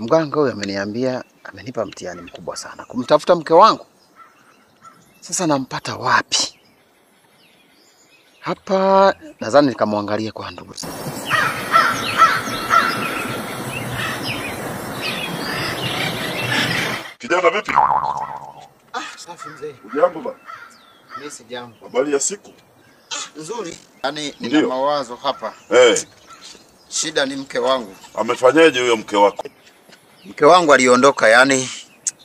Mganga huyu ameniambia, amenipa mtihani mkubwa sana kumtafuta mke wangu. Sasa nampata wapi? Hapa nadhani nikamwangalie kwa ndugu zangu. Kijana vipi? Safi mzee. Ujambo baba? Mimi si jambo. Habari ya siku? Nzuri. Yaani nina mawazo hapa. Shida ni mke wangu. Amefanyaje huyo mke wako? Mke wangu aliondoka, yani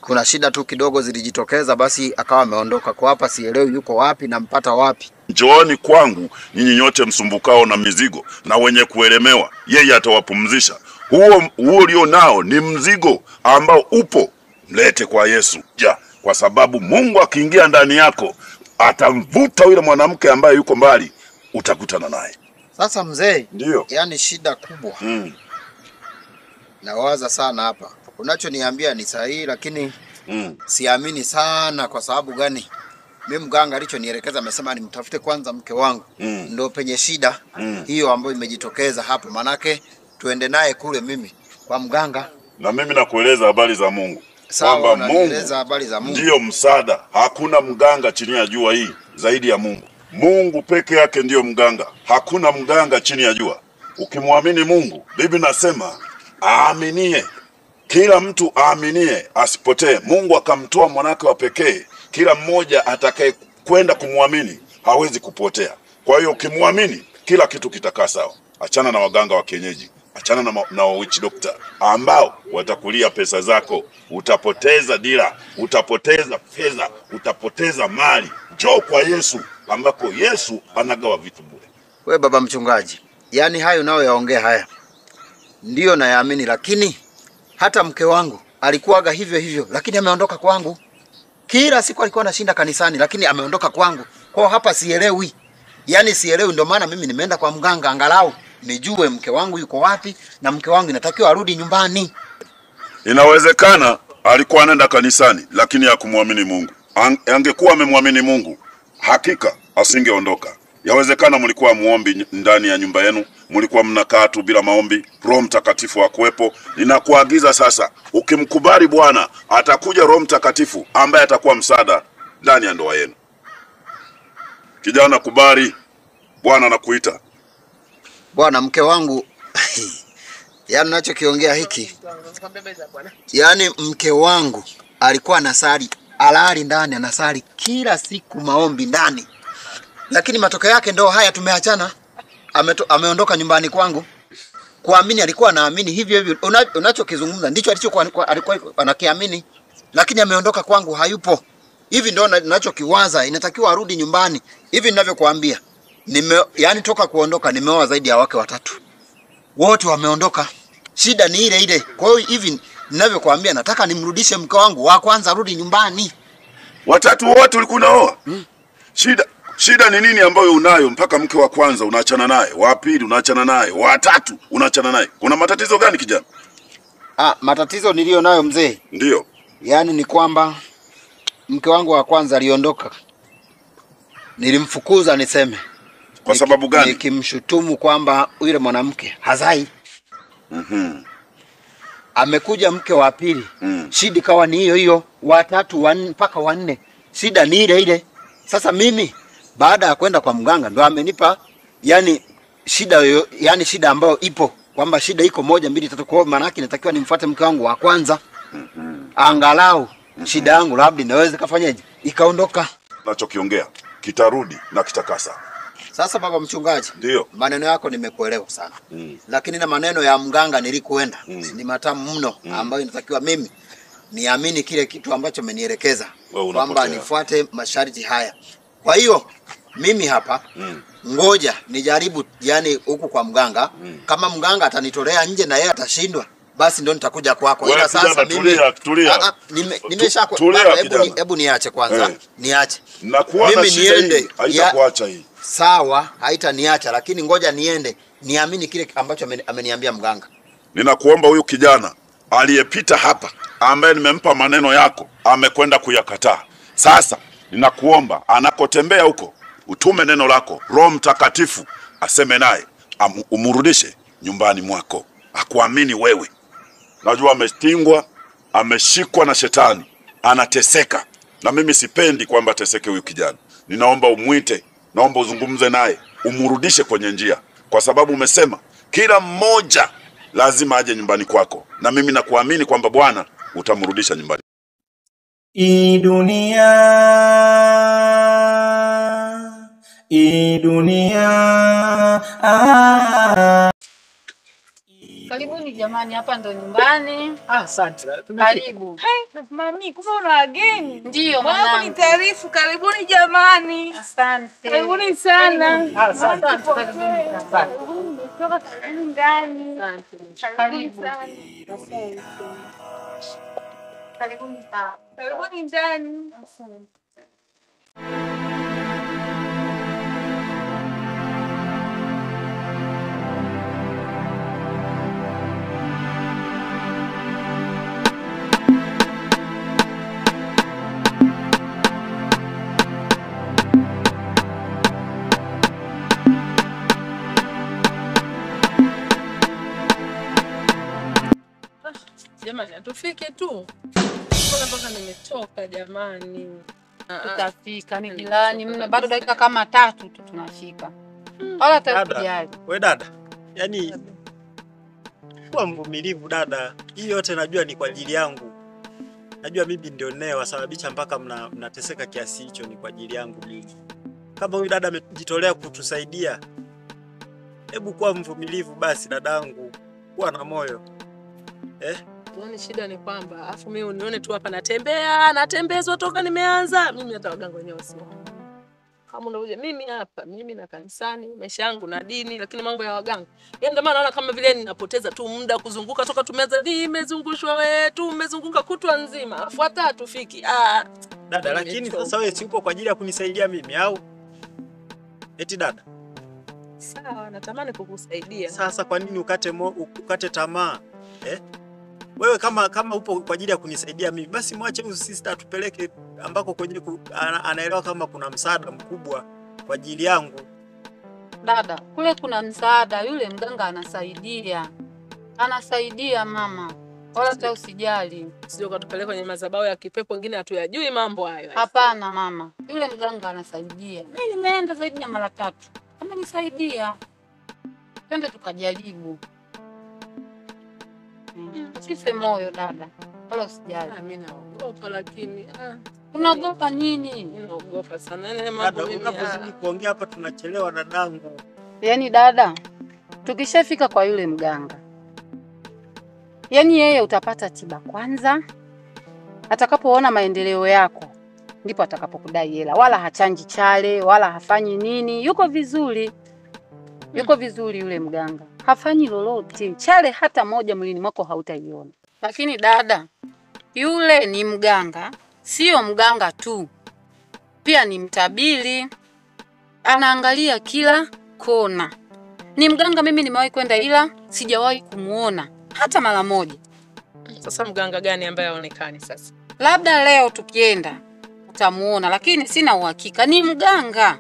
kuna shida tu kidogo zilijitokeza, basi akawa ameondoka. Kwa hapa sielewi yuko wapi na mpata wapi. Njooni kwangu nyinyi nyote msumbukao na mizigo na wenye kuelemewa, yeye atawapumzisha. Huo ulio nao ni mzigo ambao upo, mlete kwa Yesu. Kwa sababu Mungu akiingia ndani yako atamvuta yule mwanamke ambaye yuko mbali, utakutana naye. Sasa mzee, ndio yani shida kubwa. Nawaza sana hapa. Unachoniambia ni sahihi, lakini siamini sana. Kwa sababu gani? Mimi mganga alichonielekeza amesema nimtafute kwanza mke wangu. Ndio penye shida hiyo ambayo imejitokeza hapo. Manake tuende naye kule mimi kwa mganga. Na mimi nakueleza habari za Mungu. Kwamba Mungu ndio msaada. Hakuna mganga chini ya jua hii zaidi ya Mungu. Mungu peke yake ndio mganga. Hakuna mganga chini ya jua. Ukimwamini Mungu, Biblia nasema aaminie. Kila mtu aaminie asipotee. Mungu akamtoa mwanake wa pekee. Kila mmoja atakaye kwenda kumwamini hawezi kupotea. Kwa hiyo ukimwamini kila kitu kitakaa sawa. Achana na waganga wa kienyeji. Achana na witch doctor ambao watakulia pesa zako. Utapoteza dira, utapoteza fedha, utapoteza mali. Njoo kwa Yesu ambako Yesu anagawa vitu bure. Wewe baba mchungaji, yani hayo nao yaongea haya ndio nayaamini, lakini hata mke wangu alikuwaga hivyo hivyo, lakini ameondoka kwangu. Kila siku alikuwa anashinda kanisani, lakini ameondoka kwangu. Kwa hapa sielewi. Yani sielewi, ndio maana mimi nimeenda kwa mganga angalau nijue mke wangu yuko wapi na mke wangu inatakiwa arudi nyumbani. Inawezekana alikuwa anaenda kanisani lakini hakumwamini Mungu. Angekuwa amemwamini Mungu, hakika asingeondoka. Yawezekana mlikuwa muombi ndani ya nyumba yenu, mlikuwa mnakaa tu bila maombi, Roho Mtakatifu hakuwepo. Ninakuagiza sasa, ukimkubali Bwana, atakuja Roho Mtakatifu ambaye atakuwa msaada ndani ya ndoa yenu. Kijana, kubali, Bwana anakuita. Bwana, mke wangu yani ninachokiongea hiki, yani mke wangu alikuwa anasali, alali ndani, anasali kila siku maombi ndani. Lakini matokeo yake ndo haya, tumeachana. Ameondoka nyumbani kwangu. Kuamini alikuwa anaamini hivyo hivyo. Unachokizungumza ndicho alikuwa anakiamini. Lakini ameondoka kwangu, hayupo. Hivi ndo ninachokiwaza, inatakiwa arudi nyumbani. Hivi ninavyokuambia. Yani toka kuondoka nimeoa zaidi ya wake 3. Wote wameondoka. Shida ni ile ile. Kwa hiyo hivi ninavyokuambia nataka nimrudishe mke wangu wa kwanza arudi nyumbani. 3 wote ulikuwa unaoa? Shida ni nini ambayo unayo mpaka mke wa kwanza unaachana naye, wa pili unaachana naye, wa 3 unaachana naye? Kuna matatizo gani kijana? Matatizo nilio nayo mzee. Ndio. Yani ni kwamba mke wangu wa kwanza aliondoka. Nilimfukuza niseme. Kwa sababu gani? Nikimshutumu kwamba yule mwanamke hazai. Amekuja mke wa pili. Shida kawa ni hiyo hiyo, wa 3, wa 4 mpaka wa 4. Shida ni ile ile. Sasa mimi baada ya kwenda kwa mganga ndo amenipa yani shida ambayo ipo, kwamba shida iko 1 2 3. Kwa maana yake natakiwa nimfuate mke wangu wa kwanza. Angalau shida yangu labda inaweza kafanyaje ikaondoka. Nachokiongea kitarudi na kitakasa. Sasa baba mchungaji, ndio maneno yako nimekuelewa sana. Lakini na maneno ya mganga nilikoenda ni matamu mno, ambayo inatakiwa mimi niamini kile kitu ambacho amenielekeza kwamba nifuate masharti haya. Kwa hiyo mimi hapa ngoja nijaribu yani huku kwa mganga. Kama mganga atanitolea nje na yeye atashindwa, basi ndio nitakuja kwako. Ila sasa mimi hebu niache kwanza. Niache. Mimi niende, haitakuacha hii. Sawa, haitaniacha, lakini ngoja niende niamini kile ambacho ameniambia mganga. Ninakuomba huyu kijana aliyepita hapa ambaye nimempa maneno yako amekwenda kuyakataa. Sasa ninakuomba anakotembea huko utume neno lako, Roho Mtakatifu aseme naye, umurudishe nyumbani mwako, akuamini wewe. Najua ametingwa, ameshikwa na shetani, anateseka. Na mimi sipendi kwamba ateseke huyu kijana. Ninaomba umwite, naomba uzungumze naye, umrudishe kwenye njia. Kwa sababu umesema kila mmoja lazima aje nyumbani kwako. Na mimi nakuamini kwamba Bwana utamrudisha nyumbani. Hii dunia, Karibuni jamani, hapa ndo nyumbani. Asante. Karibu. Mami, kumbe una wageni? Ndio mwanangu. mwanangu. Ni taarifu, karibuni jamani. Asante. Karibuni sana. Asante. Karibuni ndani. Karibu. Karibuni sana. Karibuni ndani. Jamani, atufike tu. Mpaka nimechoka jamani. Tutafika, ni jirani mna, bado dakika kama 3 tu tunafika. Wala dada. We dada, yani kuwa mvumilivu dada. Hii yote najua ni kwa ajili yangu. Najua mimi ndio ninayewasababisha mpaka mnateseka kiasi hicho, ni kwa ajili yangu mimi. Kama huyu dada amejitolea kutusaidia, hebu kuwa mvumilivu basi dadangu. Kuwa na moyo. Yaani shida ni kwamba afu mimi unione tu hapa natembezwa toka nimeanza. Mimi hata waganga wenyewe sio. Kama unakuja mimi hapa, mimi na kanisani, maisha yangu na dini, lakini mambo ya waganga. Yaani ndio maana naona kama vile ninapoteza tu muda kuzunguka toka tumeanza nimezungushwa wewe tu umezunguka kutwa nzima. Afu hata hatufiki. Dada, lakini sasa wewe si upo kwa ajili ya kunisaidia mimi au? Eti dada. Sawa, natamani kukusaidia. Sasa kwa nini ukate tamaa? Wewe kama upo kwa ajili ya kunisaidia mimi, basi mwache huyu sister tupeleke ambako kwenye anaelewa kama kuna msaada mkubwa kwa ajili yangu. Dada, kule kuna msaada, yule mganga anasaidia. Anasaidia mama. Wala hata usijali. Sio katupeleka kwenye madhabahu ya kipepo, wengine hatuyajui mambo hayo. Hapana mama. Yule mganga anasaidia. Mimi nimeenda zaidi ya mara 3. Amenisaidia. Twende tukajaribu. Usife moyo dada. Wala usijali. Mimi naogopa lakini unaogopa nini? Naogopa sana. Dada, unapozidi kuongea hapa tunachelewa dadangu. Yaani dada, tukishafika kwa yule mganga, yaani yeye utapata tiba kwanza. Atakapoona maendeleo yako ndipo atakapokudai hela. Wala hachanji chale, wala hafanyi nini. Yuko vizuri. Yuko vizuri yule mganga. Hafanyi lolote. Chale hata moja mwilini mwako hautaiona. Lakini dada, yule ni mganga, sio mganga tu. Pia ni mtabiri. Anaangalia kila kona. Ni mganga mimi nimewahi kwenda ila sijawahi kumuona hata mara moja. Sasa mganga gani ambaye haonekani sasa? Labda leo tukienda utamuona, lakini sina uhakika. Ni mganga.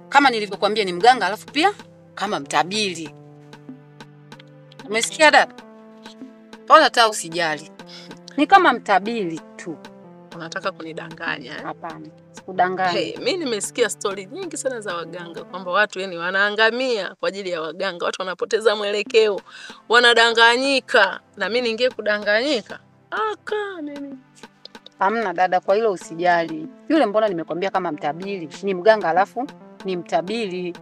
Kama nilivyokuambia ni mganga, alafu pia kama mtabiri. Umesikia dada? Wala hata usijali. Ni kama mtabiri tu. Unataka kunidanganya? Hapana. Sikudanganya. Mimi nimesikia story nyingi sana za waganga kwamba watu yani wanaangamia kwa ajili ya waganga. Watu wanapoteza mwelekeo, wanadanganyika. Na mimi ninge kudanganyika? Mimi. Hamna dada, kwa hilo usijali. Yule mbona nimekwambia kama mtabiri, ni mganga alafu ni mtabiri.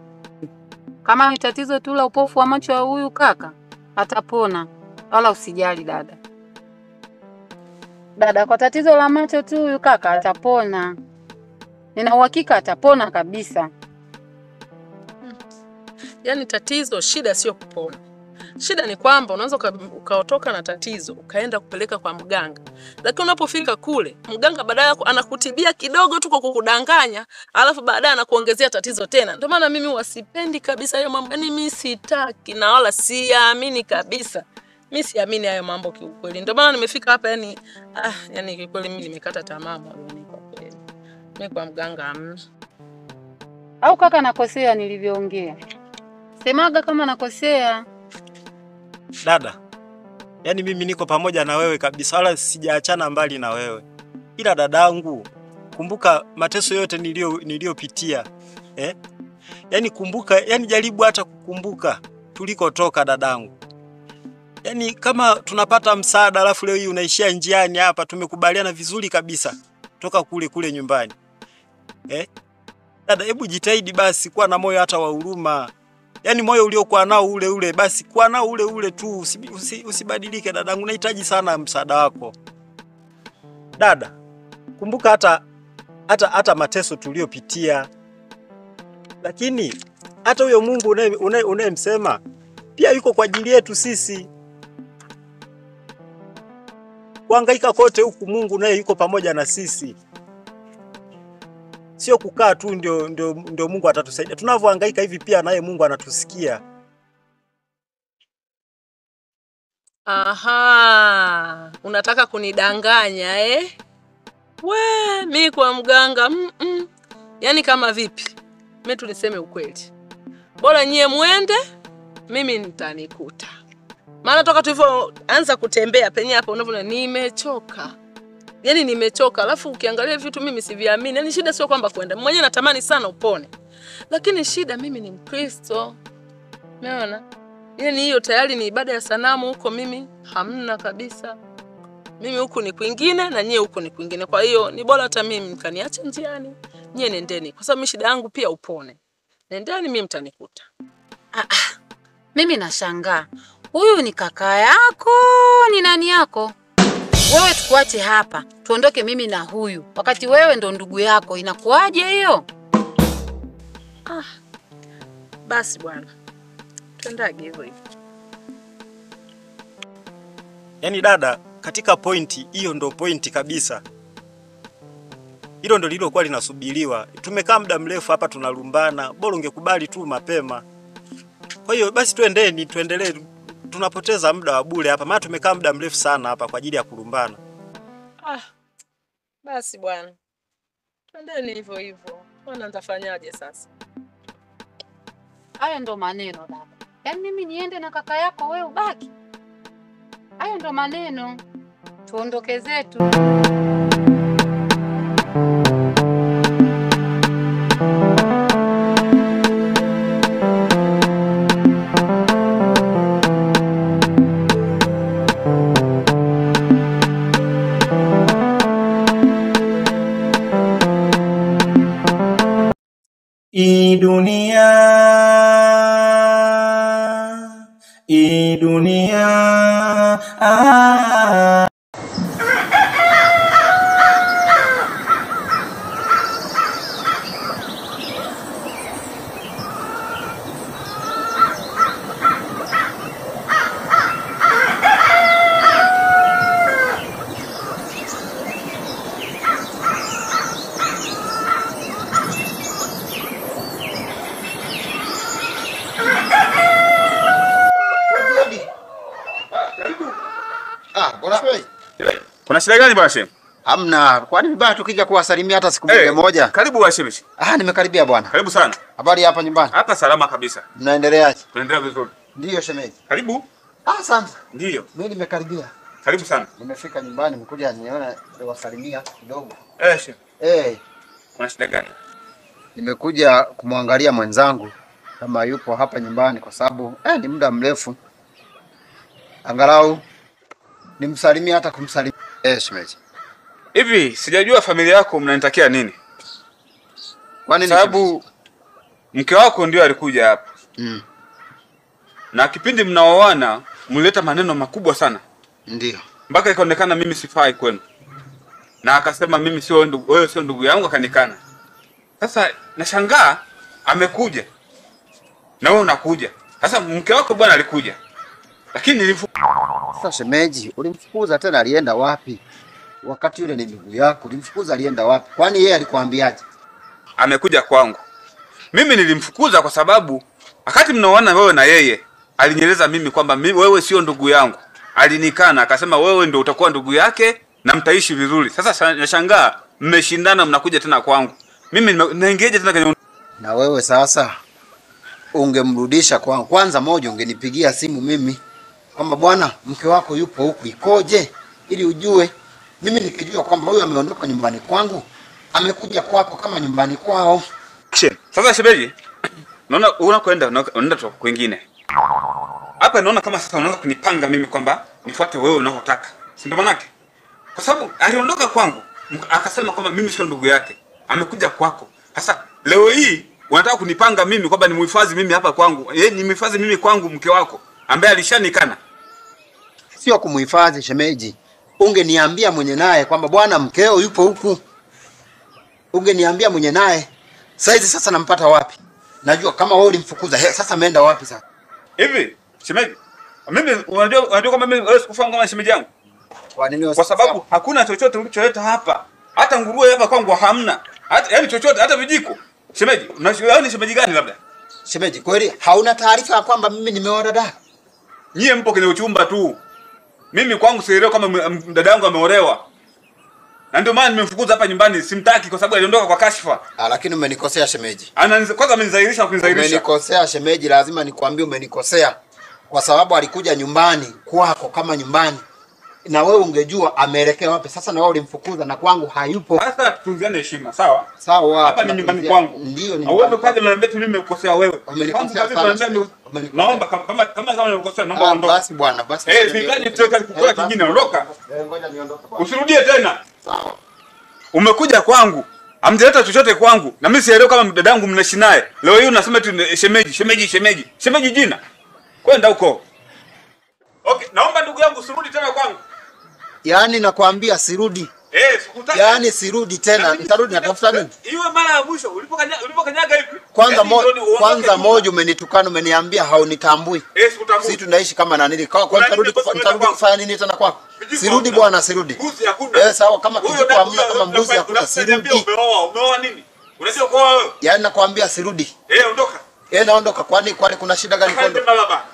Kama ni tatizo tu la upofu wa macho ya huyu kaka, atapona. Wala usijali dada. Dada, kwa tatizo la macho tu huyu kaka atapona. Nina uhakika atapona kabisa. Yaani tatizo, shida sio kupona. Shida ni kwamba unaweza ukaotoka na tatizo, ukaenda kupeleka kwa mganga. Lakini unapofika kule, mganga baadaye anakutibia kidogo tu kwa kukudanganya, alafu baadaye anakuongezea tatizo tena. Ndio maana mimi wasipendi kabisa hayo mambo. Yaani mimi sitaki na wala siamini kabisa. Mimi siamini hayo mambo kiukweli. Ndio maana nimefika hapa yani kiukweli mimi nimekata tamaa moyoni kwa kweli. Mimi kwa mganga Au kaka nakosea nilivyoongea? Semaga kama nakosea. Dada, Yaani mimi niko pamoja na wewe kabisa, wala sijaachana mbali na wewe. Ila dadangu, kumbuka mateso yote niliyopitia. Yaani kumbuka, yaani jaribu hata kukumbuka tulikotoka dadangu. Yaani kama tunapata msaada alafu leo hii unaishia njiani hapa, tumekubaliana vizuri kabisa toka kule nyumbani. Dada, hebu jitahidi basi kuwa na moyo hata wa huruma. Yaani moyo uliokuwa nao ule basi kuwa nao ule tu, usibadilike dadangu, nahitaji sana msaada wako. Dada, kumbuka hata mateso tuliyopitia. Lakini hata huyo Mungu unayemsema pia yuko kwa ajili yetu sisi. Kuhangaika kote huku Mungu naye yuko pamoja na sisi. Sio kukaa tu ndio Mungu atatusaidia. Tunavyohangaika hivi pia naye Mungu anatusikia. Aha, unataka kunidanganya mimi kwa mganga Yaani kama vipi? Mimi tuniseme ukweli. Bora nyie muende, mimi nitanikuta. Maana toka tulivyoanza kutembea penye hapo unavyoona nimechoka. Yaani nimechoka. Alafu ukiangalia vitu mimi siviamini. Yaani shida sio kwamba kwenda. Mwenyewe natamani sana upone. Lakini shida mimi ni Mkristo. Umeona? Yaani hiyo tayari ni ibada ya sanamu huko mimi hamna kabisa. Mimi huku ni kwingine na nyie huko ni kwingine. Kwa hiyo ni bora hata mimi mkaniacha njiani. Nyie nendeni. Kwa sababu mimi shida yangu pia upone. Nendeni mimi mtanikuta. Mimi nashangaa. Huyu ni kaka yako, ni nani yako? Wewe tukuache hapa, tuondoke mimi na huyu. Wakati wewe ndo ndugu yako, inakuaje hiyo? Basi bwana. Tuendage hivyo. Yaani dada, katika pointi hiyo ndo pointi kabisa. Hilo ndo lilokuwa linasubiriwa. Tumekaa muda mrefu hapa tunalumbana, bora ungekubali tu mapema. Kwa hiyo basi tuendelee. Tunapoteza muda wa bure hapa. Maana tumekaa muda mrefu sana hapa kwa ajili ya kulumbana. Basi bwana. Twendeni hivyo. Bwana nitafanyaje sasa? Hayo ndo maneno dada. Yaani mimi niende na kaka yako wewe ubaki? Hayo ndo maneno. Tuondoke zetu. dunia Kuna shida gani bwana Shem? Hamna. Kwani vibaya tukija kuwasalimia hata siku moja? Karibu bwana Shemesh. Nimekaribia bwana. Karibu sana. Habari hapa nyumbani? Hapa salama kabisa. Mnaendeleaje? Tunaendelea vizuri. Ndio shemeji. Karibu. Asante. Ndio. Mimi nimekaribia. Karibu sana. Nimefika nyumbani nimekuja niona kuwasalimia kidogo. Shem. Kuna shida gani? Nimekuja kumwangalia mwenzangu kama yupo hapa nyumbani kwa sababu ni muda mrefu. Angalau nimsalimie hata kumsalimia. Shemeji. Hivi sijajua familia yako mnanitakia nini? Kwa nini? Sababu mke wako ndio alikuja hapa. Na kipindi mnaoana mlileta maneno makubwa sana. Ndio. Mpaka ikaonekana mimi sifai kwenu. Na akasema mimi sio ndugu, wewe sio ndugu yangu, akanikana. Sasa nashangaa amekuja. Na wewe unakuja. Sasa mke wako bwana alikuja. Lakini sasa shemeji, ulimfukuza tena alienda wapi? Wakati yule ni ndugu yako, ulimfukuza alienda wapi? Kwani yeye alikwambiaje? Amekuja kwangu. Mimi nilimfukuza kwa sababu wakati mnaoana wewe na yeye, alinieleza mimi kwamba wewe sio ndugu yangu. Alinikana akasema wewe ndio utakuwa ndugu yake na mtaishi vizuri. Sasa nashangaa mmeshindana mnakuja tena kwangu. Mimi naingeje tena kwenye. Na wewe sasa ungemrudisha kwangu. Kwanza moja ungenipigia simu mimi kwamba bwana, mke wako yupo huku, ikoje, ili ujue. Mimi nikijua kwamba huyu ameondoka nyumbani kwangu, amekuja kwako kama nyumbani kwao. Sasa shemeji, naona unaenda tu kwingine. Hapa naona kama sasa unaanza kunipanga mimi kwamba nifuate wewe unavyotaka. Si ndio manake? Kwa sababu aliondoka kwangu, akasema kwamba mimi sio ndugu yake. Amekuja kwako. Sasa leo hii unataka kunipanga mimi kwamba nimuhifadhi mimi hapa kwangu. Nimhifadhi mimi kwangu mke wako ambaye alishanikana. Sio kumuhifadhi shemeji. Ungeniambia mwenye naye kwamba bwana, mkeo yupo huku. Ungeniambia mwenye naye. Sasa nampata wapi? Najua kama wewe ulimfukuza, sasa ameenda wapi sasa? Hivi, shemeji, mimi unajua kama mimi wewe sikufahamu kama shemeji yangu. Kwa nini? Kwa sababu hakuna chochote ulicholeta hapa. Hata nguruwe hapa kwangu hamna. Hata yani chochote, hata vijiko. Shemeji, unajua ni shemeji gani labda? Shemeji, kweli hauna taarifa kwamba mimi nimeoa dada? Nyie mpo kwenye uchumba tu. Mimi kwangu sielewi kama dada yangu ameolewa. Na ndio maana nimemfukuza hapa nyumbani, simtaki kwa sababu aliondoka kwa kashfa. Lakini umenikosea shemeji. Kwanza amenizairisha na kunizairisha. Umenikosea shemeji, lazima nikwambie umenikosea. Kwa sababu alikuja nyumbani kwako kama nyumbani. Na wewe ungejua ameelekea wapi. Sasa na wewe ulimfukuza na kwangu hayupo. Sasa tuziane heshima, sawa? Sawa. Hapa ni nyumbani kwangu. Ndio ni. Wewe kaje unaniambia mimi nimekosea wewe? Umenikosea. Naomba kama nimekosea naomba ondoka. Basi bwana, basi. Sikaje tutoka kukula kingine, ondoka. Ngoja niondoke. Usirudie tena. Sawa. Umekuja kwangu, hamjaleta chochote kwangu, na mimi sielewi kama dadangu mnaishi naye. Leo hii unasema tu shemeji jina. Kwenda huko. Okay, naomba ndugu yangu usirudi tena kwangu. Yaani nakwambia sirudi. Sikutaka. Yaani sirudi tena. Nitarudi natafuta nini? Iwe mara ya mwisho ulipokanyaga hivi. Kwanza moja umenitukana, umeniambia haunitambui. Sikutambui. Sisi tunaishi kama na nini? Kwa nitarudi kufanya nini tena kwako? Sirudi bwana, sirudi. Mbuzi hakuna. Sawa, kama kijiko hamna, kama mbuzi hakuna, sirudi. Umeoa nini? Unajua kwa wewe? Yaani nakwambia sirudi. Ondoka. Naondoka. Kwani kuna shida gani kwenda?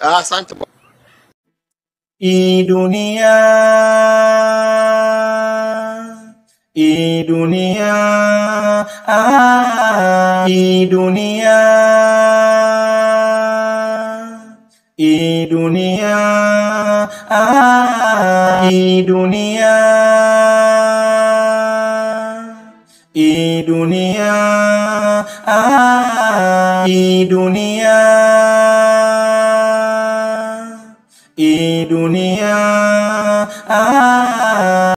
Asante. Hii dunia, hii dunia, hii dunia, hii dunia, hii dunia, hii dunia, hii dunia, hii dunia,